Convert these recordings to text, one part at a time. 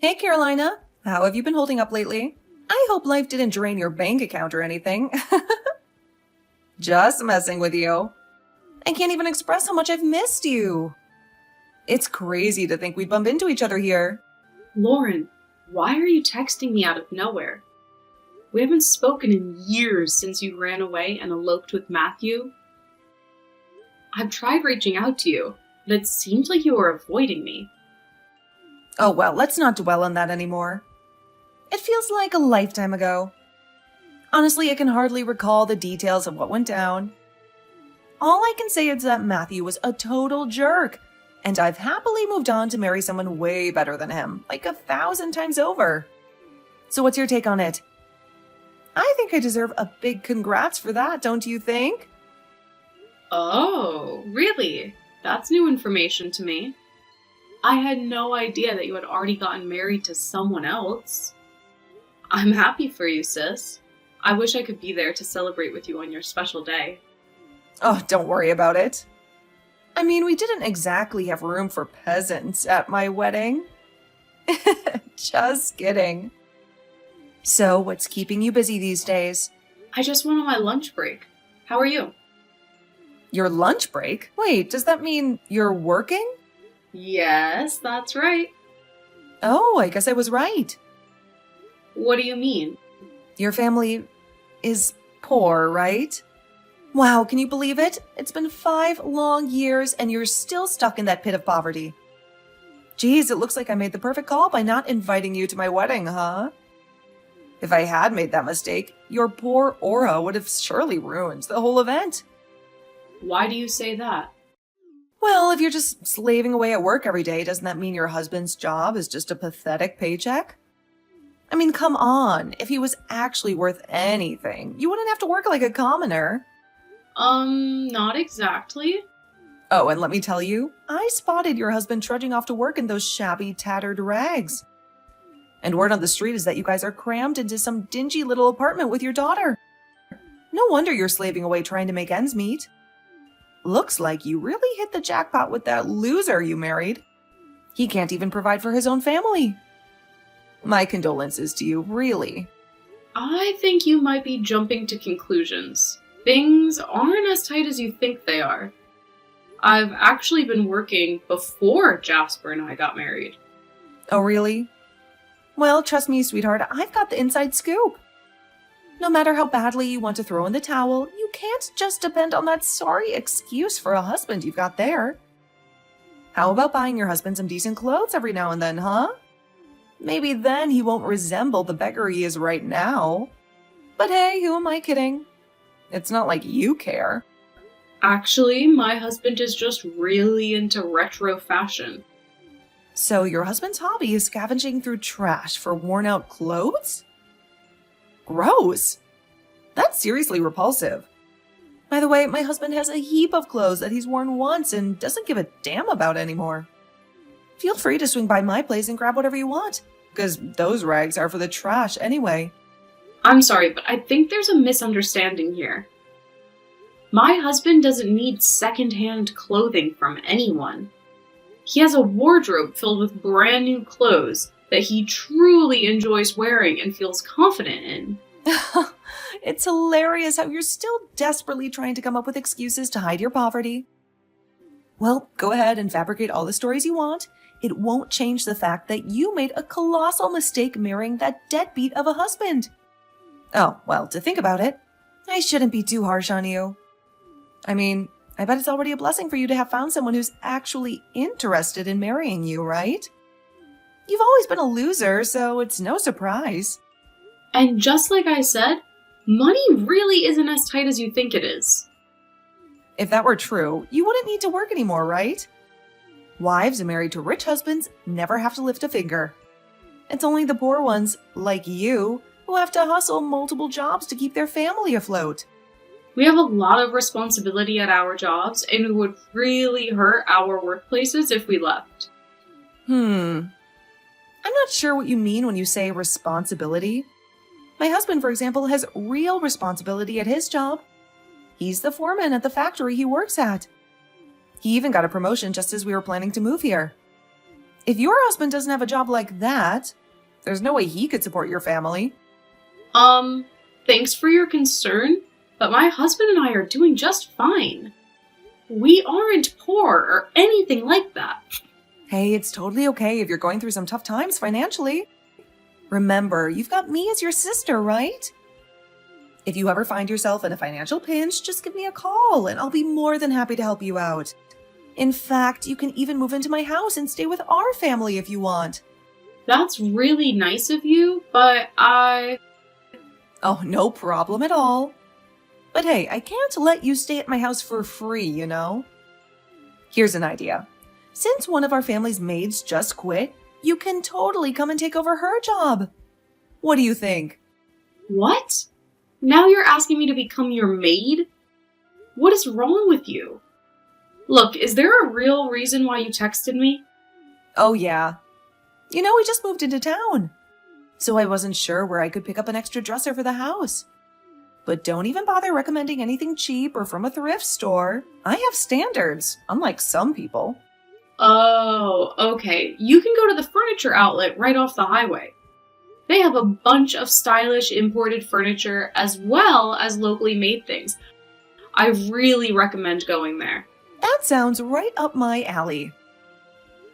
Hey, Carolina. How have you been holding up lately? I hope life didn't drain your bank account or anything. Just messing with you. I can't even express how much I've missed you. It's crazy to think we'd bump into each other here. Lauren, why are you texting me out of nowhere? We haven't spoken in years since you ran away and eloped with Matthew. I've tried reaching out to you, but it seems like you are avoiding me. Oh well, let's not dwell on that anymore. It feels like a lifetime ago. Honestly, I can hardly recall the details of what went down. All I can say is that Matthew was a total jerk, and I've happily moved on to marry someone way better than him, like 1,000 times over. So what's your take on it? I think I deserve a big congrats for that, don't you think? Oh, really? That's new information to me. I had no idea that you had already gotten married to someone else. I'm happy for you, sis. I wish I could be there to celebrate with you on your special day. Oh, don't worry about it. I mean, we didn't exactly have room for peasants at my wedding. Just kidding. So, what's keeping you busy these days? I just went on my lunch break. How are you? Your lunch break? Wait, does that mean you're working? Yes, that's right. Oh, I guess I was right. What do you mean? Your family is poor, right? Wow, can you believe it? It's been 5 long years and you're still stuck in that pit of poverty. Geez, it looks like I made the perfect call by not inviting you to my wedding, huh? If I had made that mistake, your poor aura would have surely ruined the whole event. Why do you say that? Well, if you're just slaving away at work every day, doesn't that mean your husband's job is just a pathetic paycheck? I mean, come on. If he was actually worth anything, you wouldn't have to work like a commoner. Not exactly. Oh, and let me tell you, I spotted your husband trudging off to work in those shabby, tattered rags. And word on the street is that you guys are crammed into some dingy little apartment with your daughter. No wonder you're slaving away trying to make ends meet. Looks like you really hit the jackpot with that loser you married. He can't even provide for his own family. My condolences to you, really. I think you might be jumping to conclusions. Things aren't as tight as you think they are. I've actually been working before Jasper and I got married. Oh, really? Well, trust me, sweetheart, I've got the inside scoop. No matter how badly you want to throw in the towel, you can't just depend on that sorry excuse for a husband you've got there. How about buying your husband some decent clothes every now and then, huh? Maybe then he won't resemble the beggar he is right now. But hey, who am I kidding? It's not like you care. Actually, my husband is just really into retro fashion. So your husband's hobby is scavenging through trash for worn-out clothes? Gross. That's seriously repulsive. By the way, my husband has a heap of clothes that he's worn once and doesn't give a damn about anymore. Feel free to swing by my place and grab whatever you want, because those rags are for the trash anyway. I'm sorry, but I think there's a misunderstanding here. My husband doesn't need secondhand clothing from anyone. He has a wardrobe filled with brand new clothes that he truly enjoys wearing and feels confident in. It's hilarious how you're still desperately trying to come up with excuses to hide your poverty. Well, go ahead and fabricate all the stories you want. It won't change the fact that you made a colossal mistake marrying that deadbeat of a husband. Oh, well, to think about it, I shouldn't be too harsh on you. I mean, I bet it's already a blessing for you to have found someone who's actually interested in marrying you, right? You've always been a loser, so it's no surprise. And just like I said, money really isn't as tight as you think it is. If that were true, you wouldn't need to work anymore, right? Wives married to rich husbands never have to lift a finger. It's only the poor ones, like you, who have to hustle multiple jobs to keep their family afloat. We have a lot of responsibility at our jobs, and it would really hurt our workplaces if we left. I'm not sure what you mean when you say responsibility. My husband, for example, has real responsibility at his job. He's the foreman at the factory he works at. He even got a promotion just as we were planning to move here. If your husband doesn't have a job like that, there's no way he could support your family. Thanks for your concern, but my husband and I are doing just fine. We aren't poor or anything like that. Hey, it's totally okay if you're going through some tough times financially. Remember, you've got me as your sister, right? If you ever find yourself in a financial pinch, just give me a call and I'll be more than happy to help you out. In fact, you can even move into my house and stay with our family if you want. That's really nice of you, but Oh, no problem at all. But hey, I can't let you stay at my house for free, you know? Here's an idea. Since one of our family's maids just quit, you can totally come and take over her job. What do you think? What? Now you're asking me to become your maid? What is wrong with you? Look, is there a real reason why you texted me? Oh, yeah. You know, we just moved into town. So I wasn't sure where I could pick up an extra dresser for the house. But don't even bother recommending anything cheap or from a thrift store. I have standards, unlike some people. Oh, okay. You can go to the furniture outlet right off the highway. They have a bunch of stylish imported furniture as well as locally made things. I really recommend going there. That sounds right up my alley.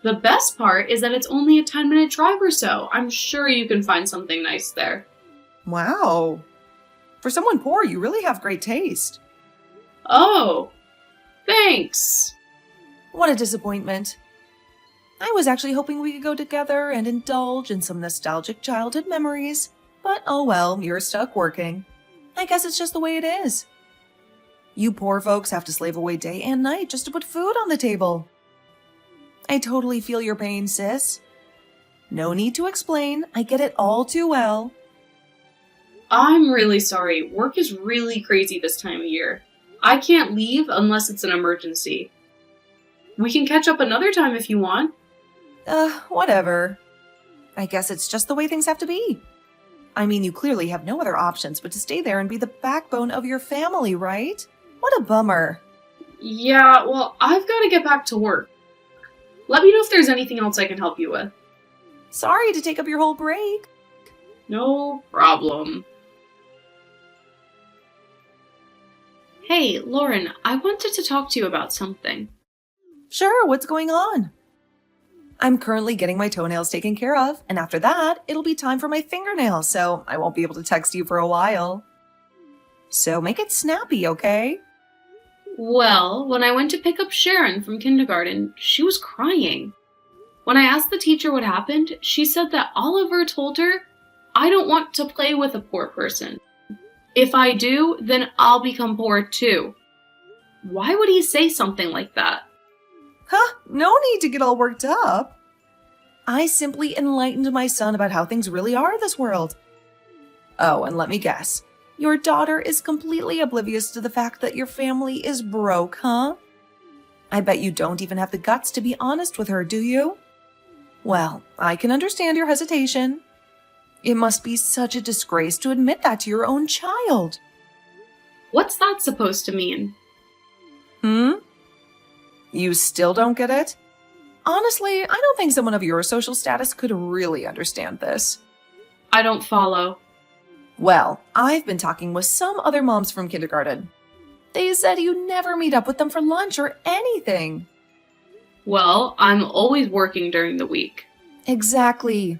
The best part is that it's only a 10-minute drive or so. I'm sure you can find something nice there. Wow. For someone poor, you really have great taste. Oh, thanks. What a disappointment. I was actually hoping we could go together and indulge in some nostalgic childhood memories. But oh well, you're stuck working. I guess it's just the way it is. You poor folks have to slave away day and night just to put food on the table. I totally feel your pain, sis. No need to explain. I get it all too well. I'm really sorry. Work is really crazy this time of year. I can't leave unless it's an emergency. We can catch up another time if you want. Whatever. I guess it's just the way things have to be. I mean, you clearly have no other options but to stay there and be the backbone of your family, right? What a bummer. Yeah, well, I've got to get back to work. Let me know if there's anything else I can help you with. Sorry to take up your whole break. No problem. Hey, Lauren, I wanted to talk to you about something. Sure, what's going on? I'm currently getting my toenails taken care of, and after that, it'll be time for my fingernails, so I won't be able to text you for a while. So make it snappy, okay? Well, when I went to pick up Sharon from kindergarten, she was crying. When I asked the teacher what happened, she said that Oliver told her, "I don't want to play with a poor person. If I do, then I'll become poor too." Why would he say something like that? No need to get all worked up. I simply enlightened my son about how things really are in this world. Oh, and let me guess. Your daughter is completely oblivious to the fact that your family is broke, huh? I bet you don't even have the guts to be honest with her, do you? Well, I can understand your hesitation. It must be such a disgrace to admit that to your own child. What's that supposed to mean? You still don't get it? Honestly, I don't think someone of your social status could really understand this. I don't follow. Well, I've been talking with some other moms from kindergarten. They said you never meet up with them for lunch or anything. Well, I'm always working during the week. Exactly.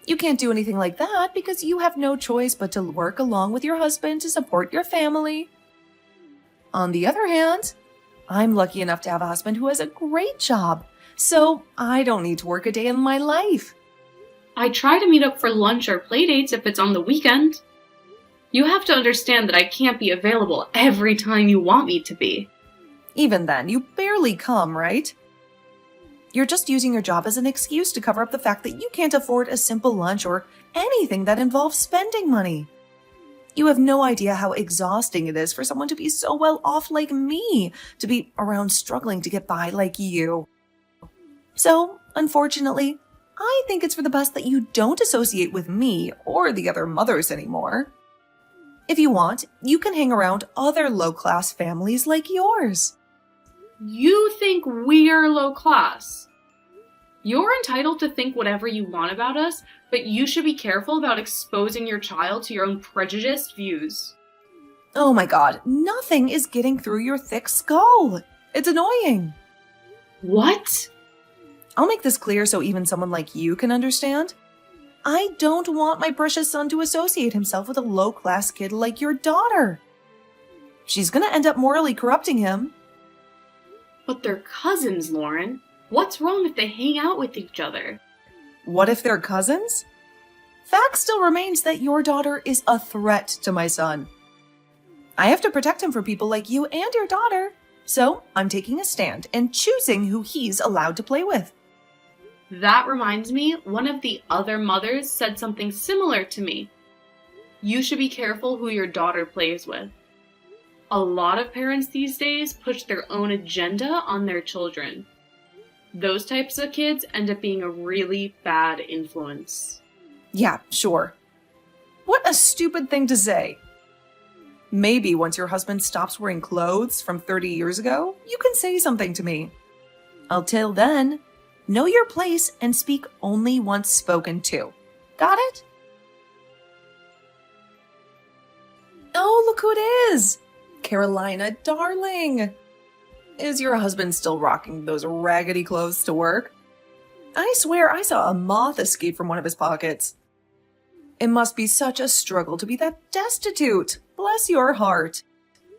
You can't do anything like that because you have no choice but to work along with your husband to support your family. On the other hand, I'm lucky enough to have a husband who has a great job, so I don't need to work a day in my life. I try to meet up for lunch or playdates if it's on the weekend. You have to understand that I can't be available every time you want me to be. Even then, you barely come, right? You're just using your job as an excuse to cover up the fact that you can't afford a simple lunch or anything that involves spending money. You have no idea how exhausting it is for someone to be so well off like me, to be around struggling to get by like you. So, unfortunately, I think it's for the best that you don't associate with me or the other mothers anymore. If you want, you can hang around other low-class families like yours. You think we're low class? You're entitled to think whatever you want about us, but you should be careful about exposing your child to your own prejudiced views. Oh my god, nothing is getting through your thick skull. It's annoying. What? I'll make this clear so even someone like you can understand. I don't want my precious son to associate himself with a low-class kid like your daughter. She's gonna end up morally corrupting him. But they're cousins, Lauren. What's wrong if they hang out with each other? What if they're cousins? Fact still remains that your daughter is a threat to my son. I have to protect him from people like you and your daughter, so I'm taking a stand and choosing who he's allowed to play with. That reminds me, one of the other mothers said something similar to me. You should be careful who your daughter plays with. A lot of parents these days push their own agenda on their children. Those types of kids end up being a really bad influence. Yeah, sure. What a stupid thing to say. Maybe once your husband stops wearing clothes from 30 years ago, you can say something to me. Until then, know your place and speak only once spoken to. Got it? Oh, look who it is! Carolina, darling! Is your husband still rocking those raggedy clothes to work? I swear I saw a moth escape from one of his pockets. It must be such a struggle to be that destitute. Bless your heart.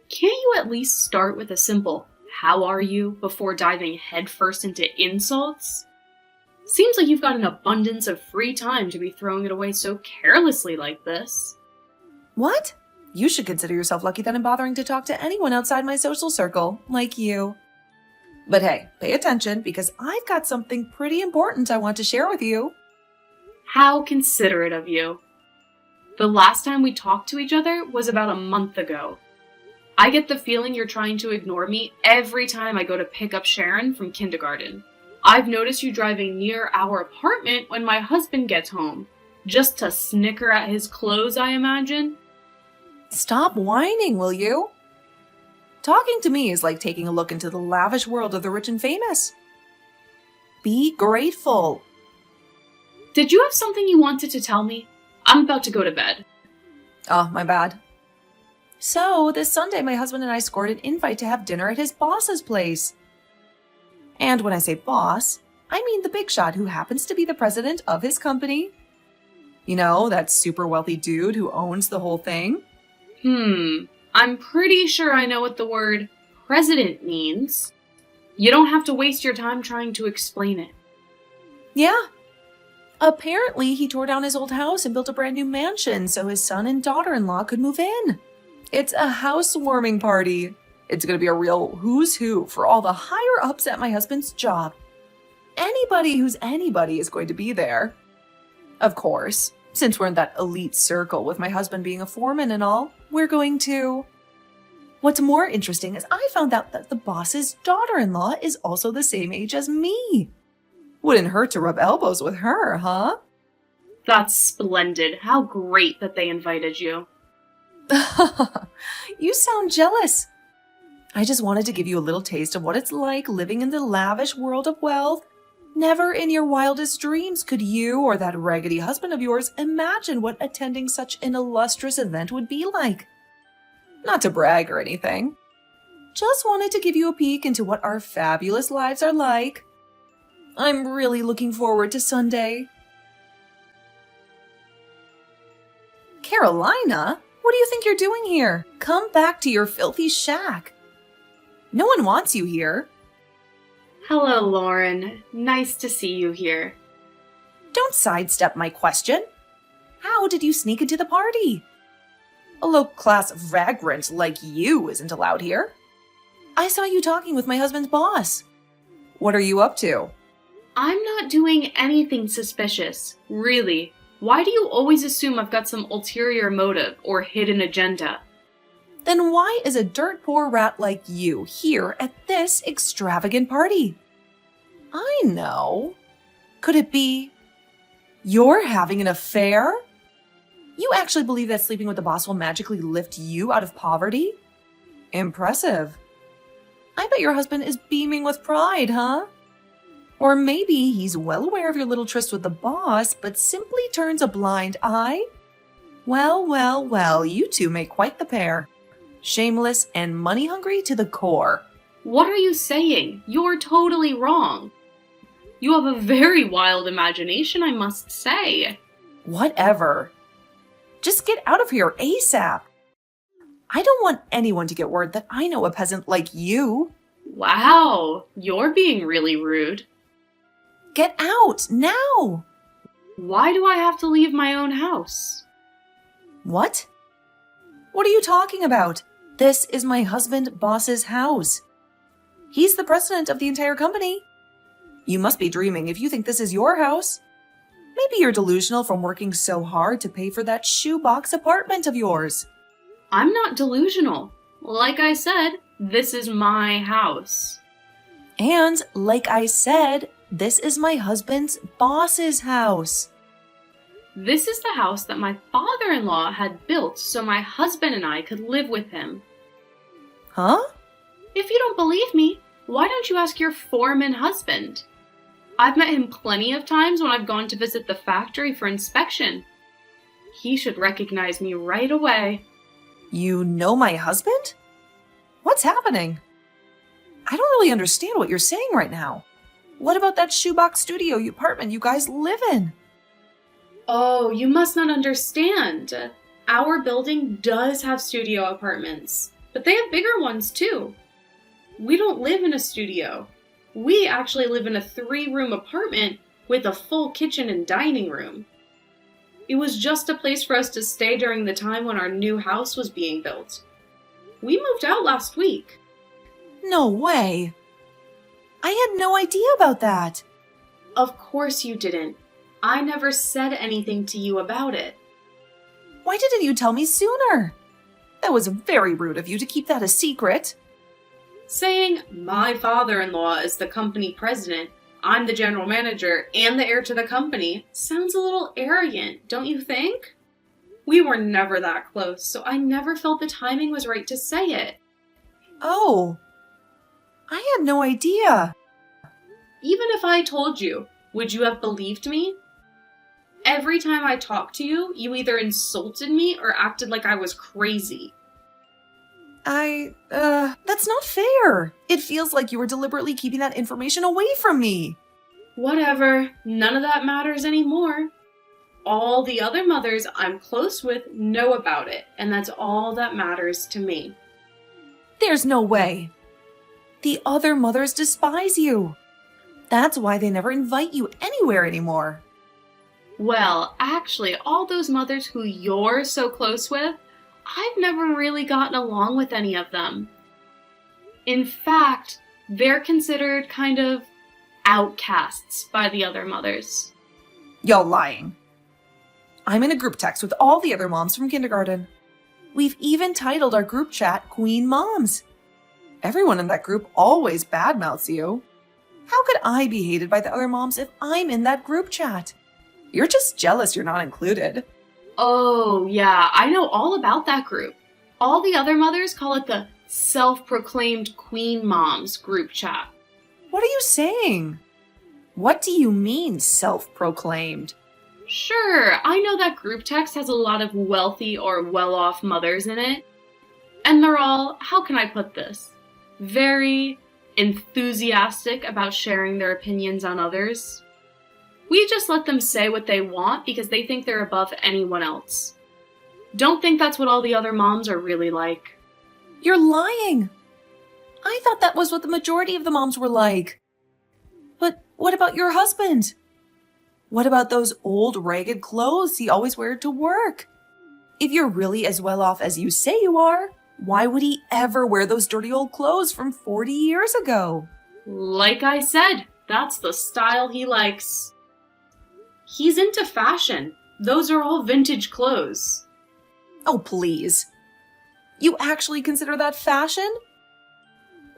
Can't you at least start with a simple, "How are you?" before diving headfirst into insults? Seems like you've got an abundance of free time to be throwing it away so carelessly like this. What? You should consider yourself lucky that I'm bothering to talk to anyone outside my social circle, like you. But hey, pay attention because I've got something pretty important I want to share with you. How considerate of you. The last time we talked to each other was about a month ago. I get the feeling you're trying to ignore me every time I go to pick up Sharon from kindergarten. I've noticed you driving near our apartment when my husband gets home. Just to snicker at his clothes, I imagine. Stop whining, will you? Talking to me is like taking a look into the lavish world of the rich and famous. Be grateful. Did you have something you wanted to tell me? I'm about to go to bed. Oh, my bad. So, this Sunday, my husband and I scored an invite to have dinner at his boss's place. And when I say boss, I mean the big shot who happens to be the president of his company. You know, that super wealthy dude who owns the whole thing. I'm pretty sure I know what the word president means. You don't have to waste your time trying to explain it. Yeah. Apparently, he tore down his old house and built a brand new mansion so his son and daughter-in-law could move in. It's a housewarming party. It's going to be a real who's who for all the higher-ups at my husband's job. Anybody who's anybody is going to be there. Of course, since we're in that elite circle with my husband being a foreman and all, we're going to... What's more interesting is I found out that the boss's daughter-in-law is also the same age as me. Wouldn't hurt to rub elbows with her, huh? That's splendid. How great that they invited you. You sound jealous. I just wanted to give you a little taste of what it's like living in the lavish world of wealth. Never in your wildest dreams could you or that raggedy husband of yours imagine what attending such an illustrious event would be like. Not to brag or anything. Just wanted to give you a peek into what our fabulous lives are like. I'm really looking forward to Sunday. Carolina, what do you think you're doing here? Come back to your filthy shack. No one wants you here. Hello, Lauren. Nice to see you here. Don't sidestep my question. How did you sneak into the party? A low-class vagrant like you isn't allowed here. I saw you talking with my husband's boss. What are you up to? I'm not doing anything suspicious. Really. Why do you always assume I've got some ulterior motive or hidden agenda? Then why is a dirt poor rat like you here at this extravagant party? I know. Could it be you're having an affair? You actually believe that sleeping with the boss will magically lift you out of poverty? Impressive. I bet your husband is beaming with pride, huh? Or maybe he's well aware of your little tryst with the boss, but simply turns a blind eye? Well, well, well, you two make quite the pair. Shameless and money-hungry to the core. What are you saying? You're totally wrong. You have a very wild imagination, I must say. Whatever. Just get out of here ASAP. I don't want anyone to get word that I know a peasant like you. Wow, you're being really rude. Get out, now! Why do I have to leave my own house? What? What are you talking about? This is my husband, boss's house. He's the president of the entire company. You must be dreaming if you think this is your house. Maybe you're delusional from working so hard to pay for that shoebox apartment of yours. I'm not delusional. Like I said, this is my house. And, like I said, this is my husband's boss's house. This is the house that my father-in-law had built so my husband and I could live with him. Huh? If you don't believe me, why don't you ask your foreman husband? I've met him plenty of times when I've gone to visit the factory for inspection. He should recognize me right away. You know my husband? What's happening? I don't really understand what you're saying right now. What about that shoebox studio apartment you guys live in? Oh, you must not understand. Our building does have studio apartments, but they have bigger ones too. We don't live in a studio. We actually live in a 3-room apartment with a full kitchen and dining room. It was just a place for us to stay during the time when our new house was being built. We moved out last week. No way. I had no idea about that. Of course you didn't. I never said anything to you about it. Why didn't you tell me sooner? That was very rude of you to keep that a secret. Saying, my father-in-law is the company president, I'm the general manager, and the heir to the company, sounds a little arrogant, don't you think? We were never that close, so I never felt the timing was right to say it. Oh, I had no idea. Even if I told you, would you have believed me? Every time I talked to you, you either insulted me or acted like I was crazy. That's not fair. It feels like you were deliberately keeping that information away from me. Whatever, none of that matters anymore. All the other mothers I'm close with know about it, and that's all that matters to me. There's no way. The other mothers despise you. That's why they never invite you anywhere anymore. Well, actually, all those mothers who you're so close with, I've never really gotten along with any of them. In fact, they're considered kind of outcasts by the other mothers. You're lying. I'm in a group text with all the other moms from kindergarten. We've even titled our group chat Queen Moms. Everyone in that group always badmouths you. How could I be hated by the other moms if I'm in that group chat? You're just jealous you're not included. Oh, yeah, I know all about that group. All the other mothers call it the self-proclaimed Queen Moms group chat. What are you saying? What do you mean, self-proclaimed? Sure, I know that group text has a lot of wealthy or well-off mothers in it. And they're all, how can I put this? Very enthusiastic about sharing their opinions on others. We just let them say what they want because they think they're above anyone else. Don't think that's what all the other moms are really like. You're lying. I thought that was what the majority of the moms were like. But what about your husband? What about those old ragged clothes he always wears to work? If you're really as well off as you say you are, why would he ever wear those dirty old clothes from 40 years ago? Like I said, that's the style he likes. He's into fashion. Those are all vintage clothes. Oh, please. You actually consider that fashion?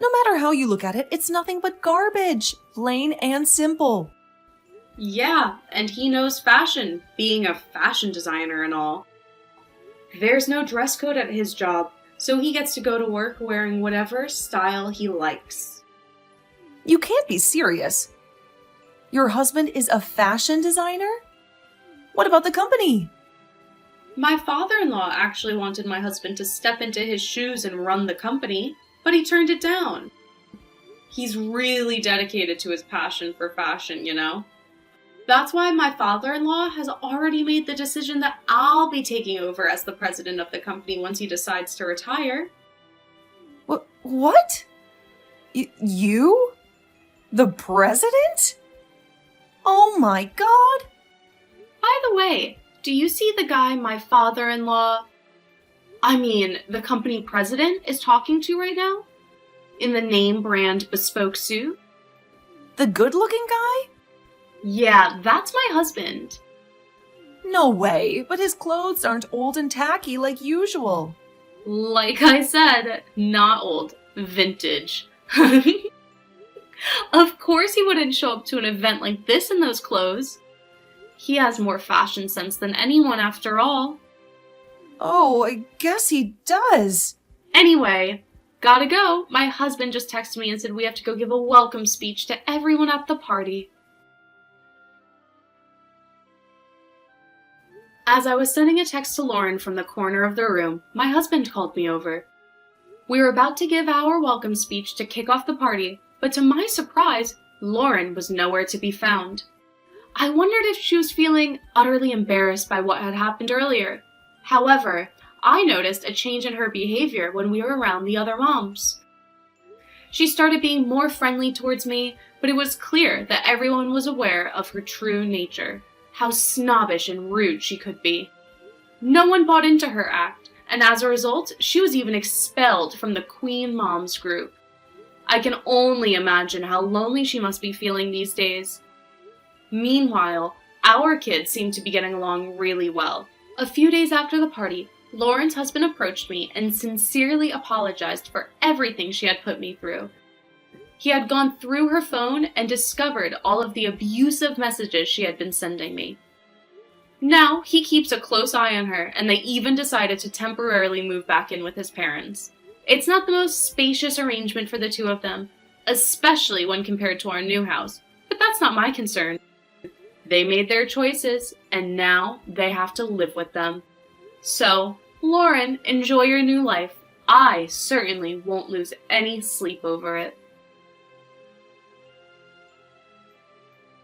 No matter how you look at it, it's nothing but garbage, plain and simple. Yeah, and he knows fashion, being a fashion designer and all. There's no dress code at his job, so he gets to go to work wearing whatever style he likes. You can't be serious. Your husband is a fashion designer? What about the company? My father-in-law actually wanted my husband to step into his shoes and run the company, but he turned it down. He's really dedicated to his passion for fashion, you know? That's why my father-in-law has already made the decision that I'll be taking over as the president of the company once he decides to retire. What? You? The president? Oh my God! By the way, do you see the guy my father-in-law, the company president is talking to right now? In the name brand bespoke suit? The good-looking guy? Yeah, that's my husband. No way, but his clothes aren't old and tacky like usual. Like I said, not old, vintage. Of course he wouldn't show up to an event like this in those clothes. He has more fashion sense than anyone after all. Oh, I guess he does. Anyway, gotta go. My husband just texted me and said we have to go give a welcome speech to everyone at the party. As I was sending a text to Lauren from the corner of the room, my husband called me over. We were about to give our welcome speech to kick off the party, but to my surprise, Lauren was nowhere to be found. I wondered if she was feeling utterly embarrassed by what had happened earlier. However, I noticed a change in her behavior when we were around the other moms. She started being more friendly towards me, but it was clear that everyone was aware of her true nature. How snobbish and rude she could be. No one bought into her act, and as a result, she was even expelled from the Queen Moms group. I can only imagine how lonely she must be feeling these days. Meanwhile, our kids seem to be getting along really well. A few days after the party, Lauren's husband approached me and sincerely apologized for everything she had put me through. He had gone through her phone and discovered all of the abusive messages she had been sending me. Now, he keeps a close eye on her, and they even decided to temporarily move back in with his parents. It's not the most spacious arrangement for the two of them, especially when compared to our new house, but that's not my concern. They made their choices, and now they have to live with them. So, Lauren, enjoy your new life. I certainly won't lose any sleep over it.